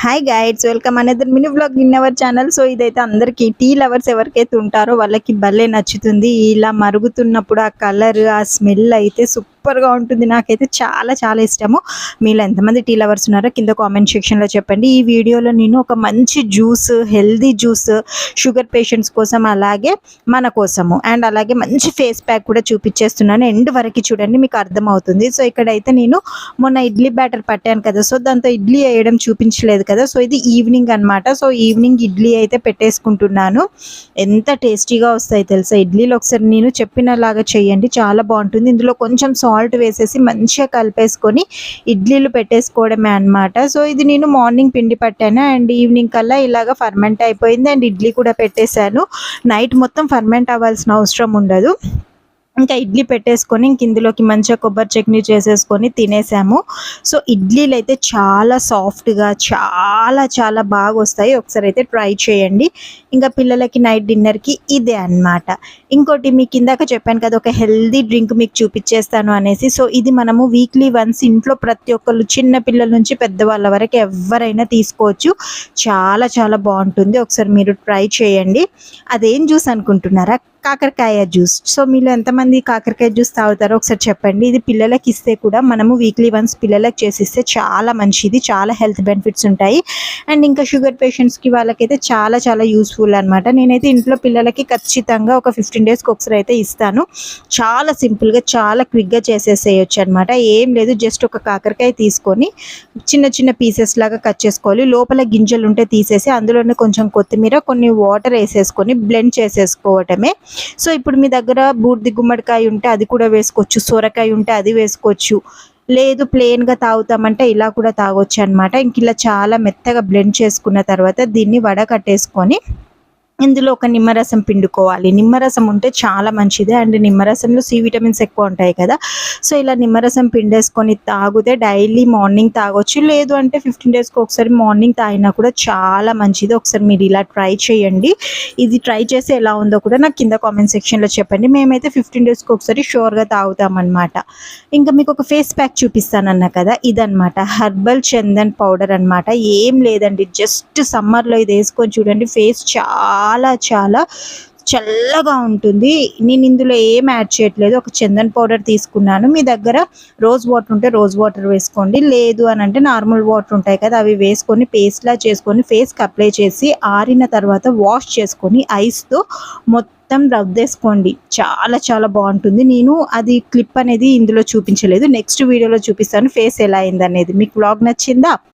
Hi guides, welcome another mini vlog in our channel. So ఇదైతే అందరికీ tea lovers ఎవరికైతే ఉంటారో వాళ్ళకి భలే నచ్చుతుంది. ఇలా మరుగుతున్నప్పుడు ఆ కలర్, ఆ స్మెల్ అయితే సూపర్గా ఉంటుంది. నాకైతే చాలా చాలా ఇష్టము. మీలో ఎంతమంది టీ లవర్స్ ఉన్నారో కింద కామెంట్ సెక్షన్లో చెప్పండి. ఈ వీడియోలో నేను ఒక మంచి juice, healthy juice sugar patients కోసం, అలాగే మన కోసము, అండ్ అలాగే మంచి ఫేస్ ప్యాక్ కూడా చూపించేస్తున్నాను. ఎండ్ వరకు చూడండి, మీకు అర్థమవుతుంది. సో ఇక్కడైతే నేను మొన్న ఇడ్లీ బ్యాటర్ పట్టాను కదా, సో దాంతో ఇడ్లీ వేయడం చూపించలేదు కదా. సో ఇది ఈవినింగ్ అనమాట. సో ఈవినింగ్ ఇడ్లీ అయితే పెట్టేసుకుంటున్నాను. ఎంత టేస్టీగా వస్తాయి తెలుసా ఇడ్లీలు. ఒకసారి నేను చెప్పినలాగా చేయండి, చాలా బాగుంటుంది. ఇందులో కొంచెం సాల్ట్ వేసేసి మంచిగా కలిపేసుకొని ఇడ్లీలు పెట్టేసుకోవడమే అనమాట. సో ఇది నేను మార్నింగ్ పిండి పట్టాను, అండ్ ఈవినింగ్ కల్లా ఇలాగ ఫర్మెంట్ అయిపోయింది. అండ్ ఇడ్లీ కూడా పెట్టేశాను. నైట్ మొత్తం ఫర్మెంట్ అవ్వాల్సిన అవసరం ఉండదు. ఇంకా ఇడ్లీ పెట్టేసుకొని ఇందులోకి మంచిగా కొబ్బరి చట్నీ చేసేసుకొని తినేసాము. సో ఇడ్లీలు అయితే చాలా సాఫ్ట్గా చాలా చాలా బాగా వస్తాయి. ఒకసారి అయితే ట్రై చేయండి. ఇంకా పిల్లలకి నైట్ డిన్నర్కి ఇదే అన్నమాట. ఇంకోటి మీకు ఇందాక చెప్పాను కదా, ఒక హెల్దీ డ్రింక్ మీకు చూపించేస్తాను అనేసి. సో ఇది మనము వీక్లీ వన్స్ ఇంట్లో ప్రతి ఒక్కళ్ళు, చిన్న పిల్లల నుంచి పెద్దవాళ్ళ వరకు ఎవరైనా తీసుకోవచ్చు. చాలా చాలా బాగుంటుంది. ఒకసారి మీరు ట్రై చేయండి. అదేం జ్యూస్ అనుకుంటున్నారా? కాకరకాయ జ్యూస్. సో మీలో ఎంతమంది కాకరకాయ జ్యూస్ తాగుతారో ఒకసారి చెప్పండి. ఇది పిల్లలకి ఇస్తే కూడా మనము వీక్లీ వన్స్ పిల్లలకి చేసిస్తే చాలా మంచిది, చాలా హెల్త్ బెనిఫిట్స్ ఉంటాయి. అండ్ ఇంకా షుగర్ పేషెంట్స్కి వాళ్ళకైతే చాలా చాలా యూస్ఫుల్ అనమాట. నేనైతే ఇంట్లో పిల్లలకి ఖచ్చితంగా ఒక 15 డేస్కి ఒకసారి అయితే ఇస్తాను. చాలా సింపుల్గా, చాలా క్విక్గా చేసేసేయచ్చు అనమాట. ఏం లేదు, జస్ట్ ఒక కాకరకాయ తీసుకొని చిన్న చిన్న పీసెస్ లాగా కట్ చేసుకోవాలి. లోపల గింజలు ఉంటే తీసేసి అందులోనే కొంచెం కొత్తిమీర, కొన్ని వాటర్ వేసేసుకొని బ్లెండ్ చేసేసుకోవటమే. సో ఇప్పుడు మీ దగ్గర బూర్ది గుమ్మడికాయ ఉంటే అది కూడా వేసుకోవచ్చు, సొరకాయ ఉంటే అది వేసుకోవచ్చు. లేదు ప్లెయిన్గా తాగుతామంటే ఇలా కూడా తాగొచ్చు అనమాట. ఇంక ఇలా చాలా మెత్తగా బ్లెండ్ చేసుకున్న తర్వాత దీన్ని వడకట్టేసుకొని ఇందులో ఒక నిమ్మరసం పిండుకోవాలి. నిమ్మరసం ఉంటే చాలా మంచిది, అండ్ నిమ్మరసంలో సి విటమిన్స్ ఎక్కువ ఉంటాయి కదా. సో ఇలా నిమ్మరసం పిండేసుకొని తాగితే డైలీ మార్నింగ్ తాగొచ్చు. లేదు అంటే 15 డేస్కి ఒకసారి మార్నింగ్ తాగినా కూడా చాలా మంచిది. ఒకసారి మీరు ఇలా ట్రై చేయండి. ఇది ట్రై చేసి ఎలా ఉందో కూడా నాకు కింద కామెంట్ సెక్షన్లో చెప్పండి. మేమైతే 15 డేస్కి ఒకసారి షూర్గా తాగుతామన్నమాట. ఇంకా మీకు ఒక ఫేస్ ప్యాక్ చూపిస్తానన్నా కదా, ఇదనమాట. హెర్బల్ చందన్ పౌడర్ అనమాట. ఏం లేదండి, జస్ట్ సమ్మర్లో ఇది వేసుకొని చూడండి, ఫేస్ చాలా చాలా చల్లగా ఉంటుంది. నేను ఇందులో ఏం యాడ్ చేయట్లేదు, ఒక చందన్ పౌడర్ తీసుకున్నాను. మీ దగ్గర రోజ్ వాటర్ ఉంటే రోజ్ వాటర్ వేసుకోండి, లేదు అని అంటే నార్మల్ వాటర్ ఉంటాయి కదా, అవి వేసుకొని పేస్ట్లా చేసుకొని ఫేస్కి అప్లై చేసి ఆరిన తర్వాత వాష్ చేసుకొని ఐస్తో మొత్తం రద్దేసుకోండి. చాలా చాలా బాగుంటుంది. నేను అది క్లిప్ అనేది ఇందులో చూపించలేదు, నెక్స్ట్ వీడియోలో చూపిస్తాను ఫేస్ ఎలా అయింది అనేది. మీకు వ్లాగ్ నచ్చిందా?